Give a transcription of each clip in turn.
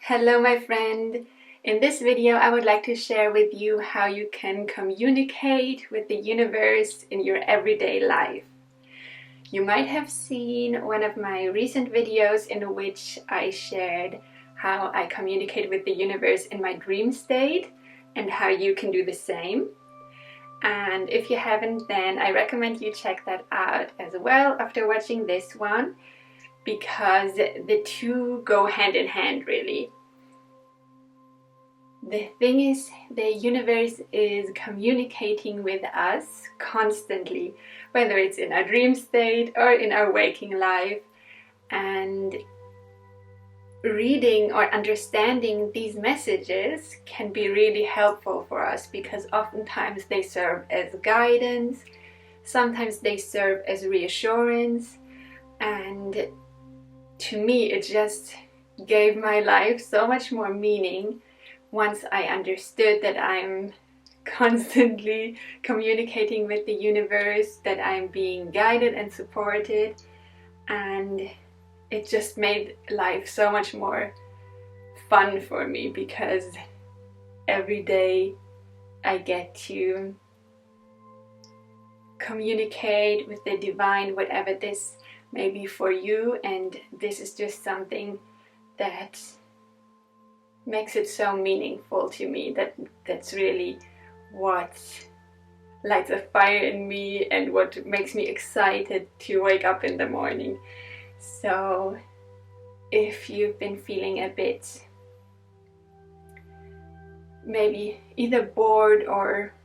Hello my friend! In this video I would like to share with you how you can communicate with the universe in your everyday life. You might have seen one of my recent videos in which I shared how I communicate with the universe in my dream state and how you can do the same. And if you haven't, then I recommend you check that out as well after watching this one, because the two go hand in hand really. The thing is, the universe is communicating with us constantly, whether it's in our dream state or in our waking life. And reading or understanding these messages can be really helpful for us, because oftentimes they serve as guidance, sometimes they serve as reassurance, and to me it just gave my life so much more meaning once I understood that I'm constantly communicating with the universe, that I'm being guided and supported, and it just made life so much more fun for me, because every day I get to communicate with the divine, whatever this may be for you, and this is just something that makes it so meaningful to me. That's really what lights a fire in me and what makes me excited to wake up in the morning. So if you've been feeling a bit maybe either bored or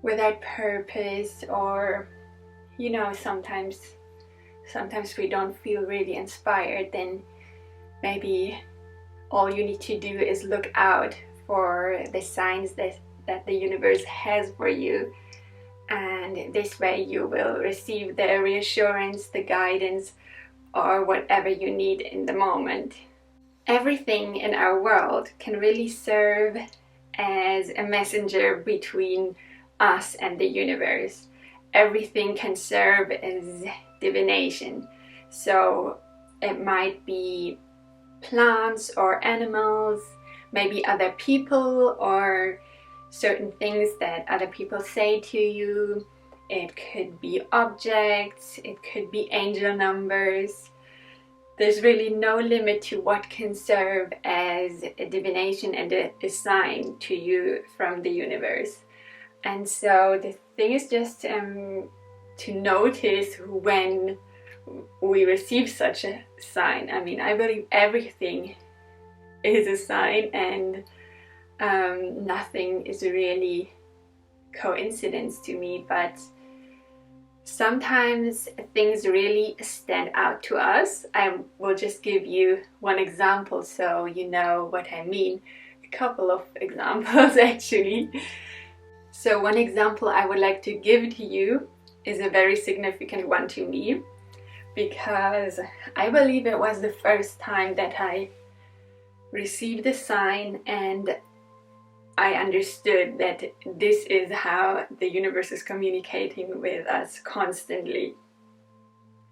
without purpose, or sometimes we don't feel really inspired, then maybe all you need to do is look out for the signs that the universe has for you, and this way you will receive the reassurance, the guidance, or whatever you need in the moment. Everything in our world can really serve as a messenger between us and the universe. Everything can serve as divination. So it might be plants or animals, maybe other people or certain things that other people say to you. It could be objects, it could be angel numbers. There's really no limit to what can serve as a divination and a sign to you from the universe. And so the thing is just to notice when we receive such a sign. I mean, I believe everything is a sign, and nothing is really coincidence to me, but sometimes things really stand out to us. I will just give you one example so you know what I mean. A couple of examples actually. So one example I would like to give to you is a very significant one to me, because I believe it was the first time that I received a sign and I understood that this is how the universe is communicating with us constantly.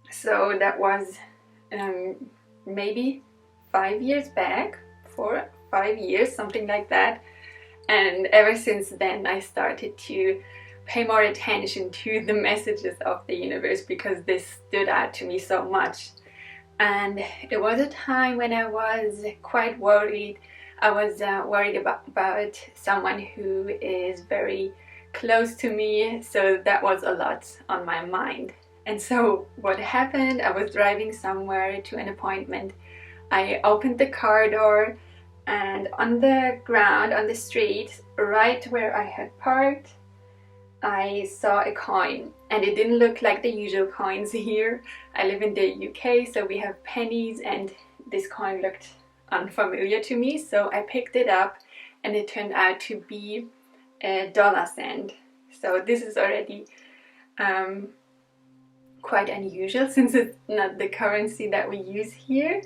So that was maybe 5 years back, 4 or 5 years, something like that. And ever since then I started to pay more attention to the messages of the universe, because this stood out to me so much. And it was a time when I was quite worried. I was worried about someone who is very close to me, so that was a lot on my mind. And so what happened, I was driving somewhere to an appointment. I opened the car door, and on the ground, on the street, right where I had parked, I saw a coin, and it didn't look like the usual coins here. I live in the UK, so we have pennies, and this coin looked unfamiliar to me, so I picked it up, and it turned out to be a dollar cent. So this is already quite unusual, since it's not the currency that we use here.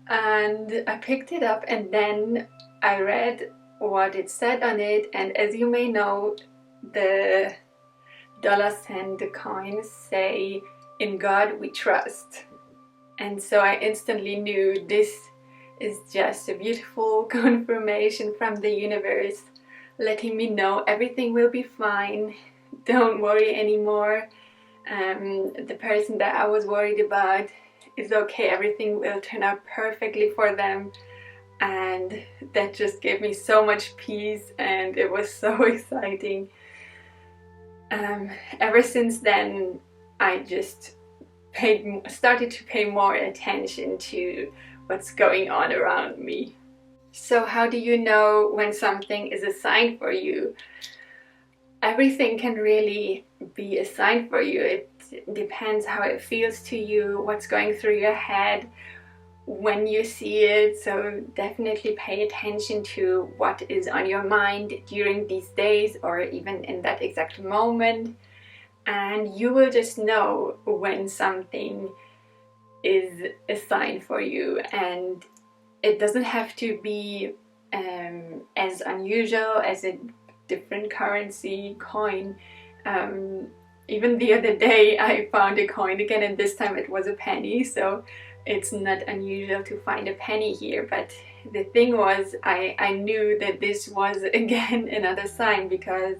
And I picked it up, and then I read what it said on it, and as you may know, the dollar cent coins say, "In God we trust." And so I instantly knew this is just a beautiful confirmation from the universe, letting me know everything will be fine, don't worry anymore. The person that I was worried about is okay, everything will turn out perfectly for them. And that just gave me so much peace, and it was so exciting. Ever since then, I just started to pay more attention to what's going on around me. So how do you know when something is a sign for you? Everything can really be a sign for you. It depends how it feels to you, what's going through your head when you see it. So definitely pay attention to what is on your mind during these days or even in that exact moment, and you will just know when something is a sign for you. And it doesn't have to be as unusual as a different currency coin. Even the other day I found a coin again, and this time it was a penny, so it's not unusual to find a penny here. But the thing was, I knew that this was again another sign, because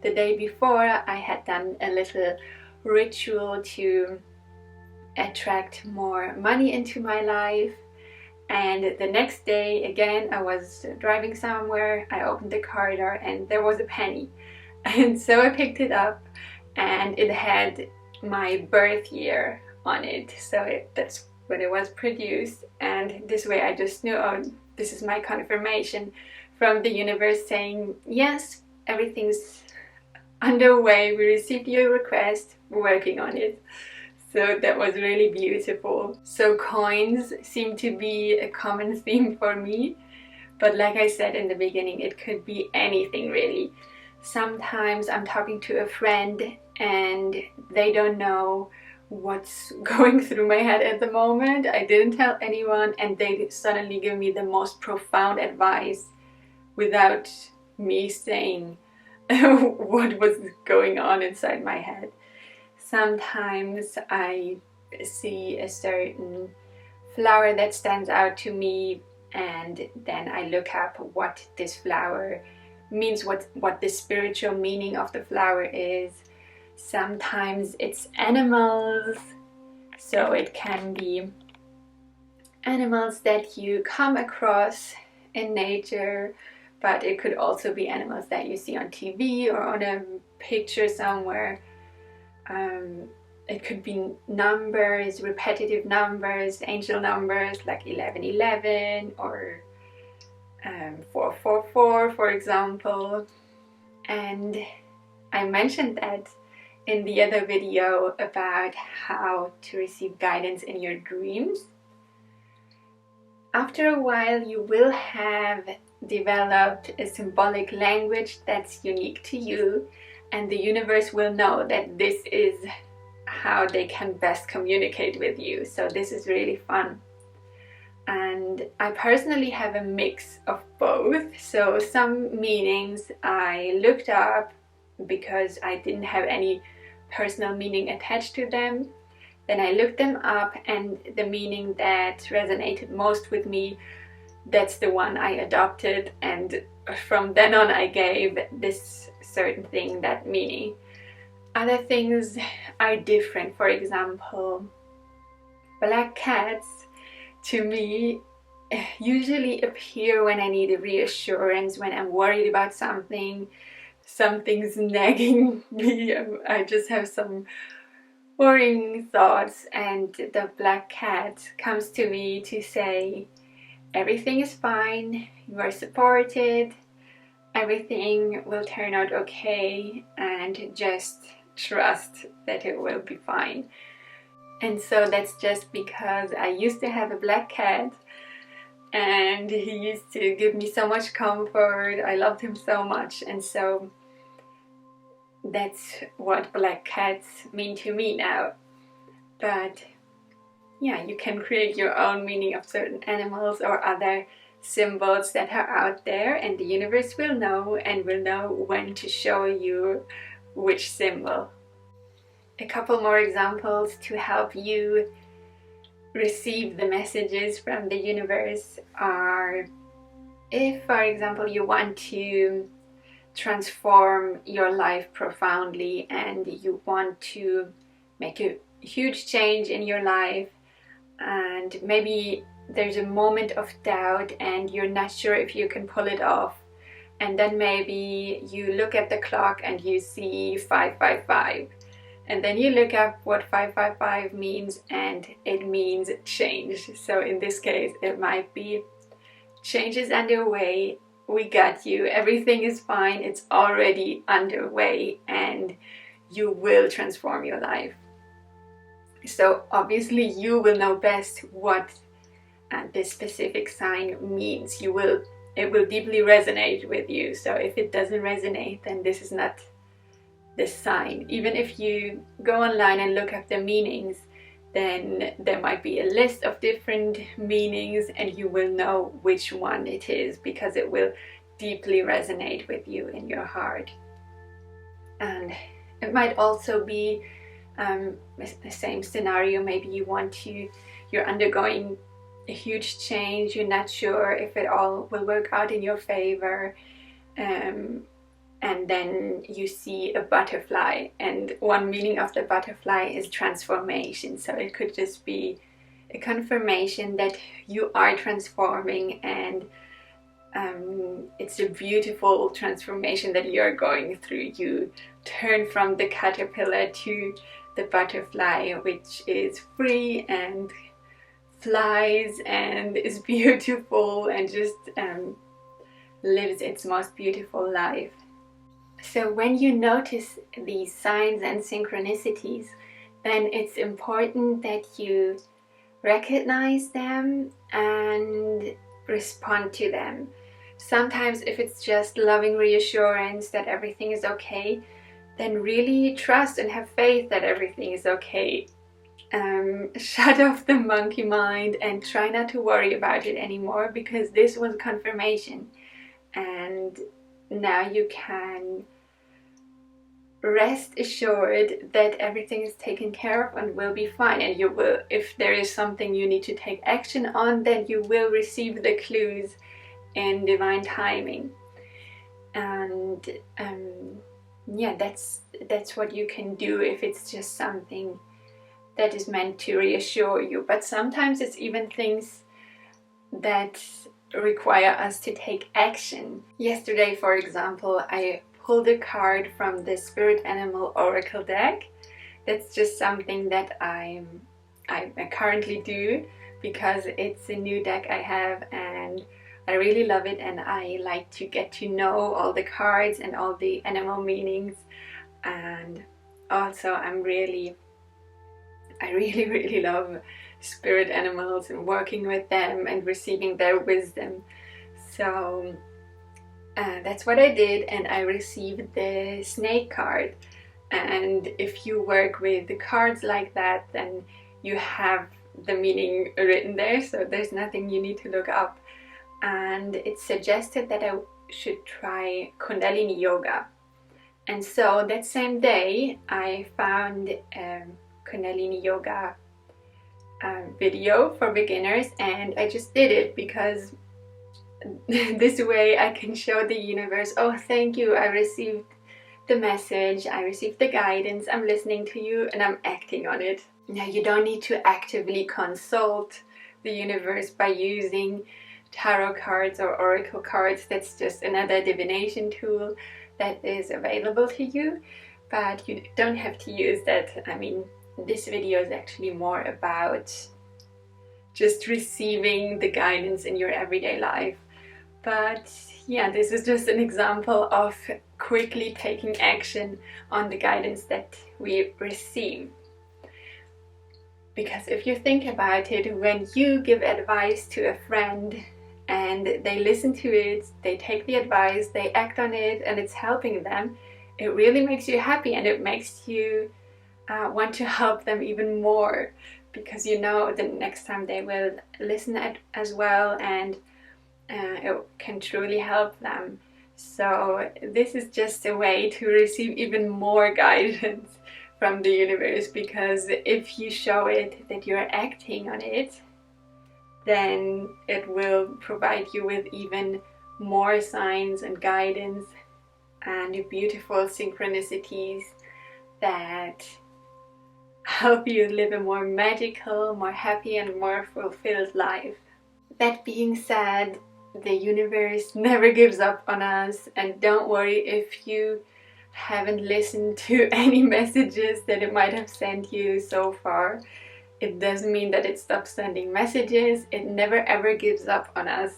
the day before I had done a little ritual to attract more money into my life. And the next day again, I was driving somewhere, I opened the car door and there was a penny. And so I picked it up, and it had my birth year on it. So that's when it was produced. And this way I just knew, oh, this is my confirmation from the universe saying, yes, everything's underway, we received your request, we're working on it. So that was really beautiful. So coins seem to be a common theme for me, but like I said in the beginning, it could be anything really. Sometimes I'm talking to a friend and they don't know what's going through my head at the moment. I didn't tell anyone, and they suddenly give me the most profound advice without me saying what was going on inside my head. Sometimes I see a certain flower that stands out to me, and then I look up what this flower means, what the spiritual meaning of the flower is. Sometimes it's animals, so it can be animals that you come across in nature, but it could also be animals that you see on TV or on a picture somewhere. It could be numbers, repetitive numbers, angel numbers like 1111 or 444, for example. And I mentioned that in the other video about how to receive guidance in your dreams. After a while, you will have developed a symbolic language that's unique to you, and the universe will know that this is how they can best communicate with you. So this is really fun. And I personally have a mix of both. So some meanings I looked up because I didn't have any personal meaning attached to them. Then I looked them up, and the meaning that resonated most with me, that's the one I adopted, and from then on I gave this certain thing that meaning. Other things are different. For example, black cats to me usually appear when I need a reassurance, when I'm worried about something, something's nagging me, I just have some worrying thoughts, and the black cat comes to me to say, everything is fine, you are supported, everything will turn out okay, and just trust that it will be fine. And so that's just because I used to have a black cat, and he used to give me so much comfort. I loved him so much, and so that's what black cats mean to me now. But yeah, you can create your own meaning of certain animals or other symbols that are out there, and the universe will know, and will know when to show you which symbol. A couple more examples to help you receive the messages from the universe are, if for example you want to transform your life profoundly and you want to make a huge change in your life, and maybe there's a moment of doubt and you're not sure if you can pull it off, and then maybe you look at the clock and you see 555, and then you look up what 555 means, and it means change. So in this case it might be change is underway, we got you, everything is fine, it's already underway, and you will transform your life. So obviously you will know best what this specific sign means. It will deeply resonate with you. So if it doesn't resonate, then this is not the sign. Even if you go online and look up the meanings, then there might be a list of different meanings and you will know which one it is, because it will deeply resonate with you in your heart. And it might also be the same scenario. Maybe you're undergoing a huge change, you're not sure if it all will work out in your favor, and then you see a butterfly, and one meaning of the butterfly is transformation. So it could just be a confirmation that you are transforming, and it's a beautiful transformation that you're going through. You turn from the caterpillar to the butterfly, which is free and flies and is beautiful and just lives its most beautiful life. So when you notice these signs and synchronicities, then it's important that you recognize them and respond to them. Sometimes if it's just loving reassurance that everything is okay, then really trust and have faith that everything is okay. Shut off the monkey mind and try not to worry about it anymore, because this was confirmation, and now you can rest assured that everything is taken care of and will be fine. And you will, if there is something you need to take action on, then you will receive the clues in divine timing. And yeah, that's what you can do if it's just something that is meant to reassure you. But sometimes it's even things that require us to take action. Yesterday, for example, I pulled a card from the Spirit Animal Oracle deck. That's just something that I currently do because it's a new deck I have and I really love it, and I like to get to know all the cards and all the animal meanings. And also I really love spirit animals and working with them and receiving their wisdom. So that's what I did, and I received the snake card. And if you work with the cards like that, then you have the meaning written there, so there's nothing you need to look up. And it suggested that I should try Kundalini yoga. And so that same day I found Kundalini yoga video for beginners, and I just did it because this way I can show the universe, oh, thank you, I received the message, I received the guidance, I'm listening to you and I'm acting on it. Now you don't need to actively consult the universe by using tarot cards or oracle cards. That's just another divination tool that is available to you, but you don't have to use that. I mean, this video is actually more about just receiving the guidance in your everyday life. But yeah, this is just an example of quickly taking action on the guidance that we receive. Because if you think about it, when you give advice to a friend and they listen to it, they take the advice, they act on it, and it's helping them, it really makes you happy, and it makes you want to help them even more, because you know the next time they will listen as well, and it can truly help them. So this is just a way to receive even more guidance from the universe, because if you show it that you're acting on it, then it will provide you with even more signs and guidance and beautiful synchronicities that help you live a more magical, more happy and more fulfilled life. That being said, the universe never gives up on us, and don't worry if you haven't listened to any messages that it might have sent you so far. It doesn't mean that it stops sending messages. It never ever gives up on us.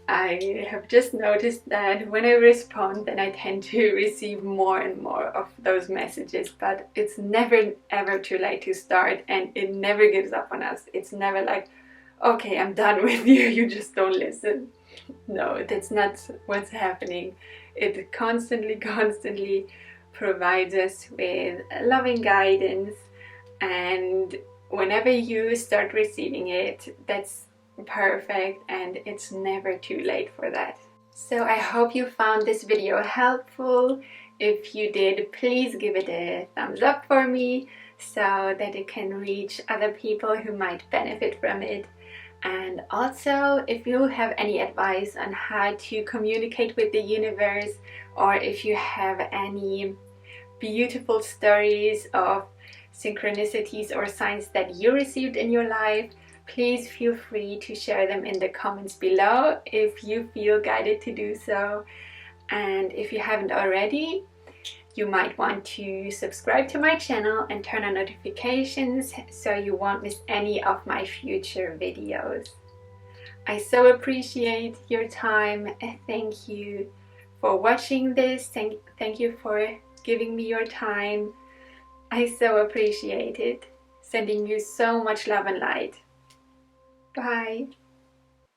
I have just noticed that when I respond, then I tend to receive more and more of those messages, but it's never ever too late to start, and it never gives up on us. It's never like, okay, I'm done with you, you just don't listen. No, that's not what's happening. It constantly provides us with loving guidance, and whenever you start receiving it, that's perfect, and it's never too late for that. So I hope you found this video helpful. If you did, please give it a thumbs up for me so that it can reach other people who might benefit from it. And also, if you have any advice on how to communicate with the universe, or if you have any beautiful stories of synchronicities or signs that you received in your life, please feel free to share them in the comments below if you feel guided to do so. And if you haven't already, you might want to subscribe to my channel and turn on notifications so you won't miss any of my future videos. I so appreciate your time. Thank you for watching this. Thank you for giving me your time. I so appreciate it. Sending you so much love and light. Bye.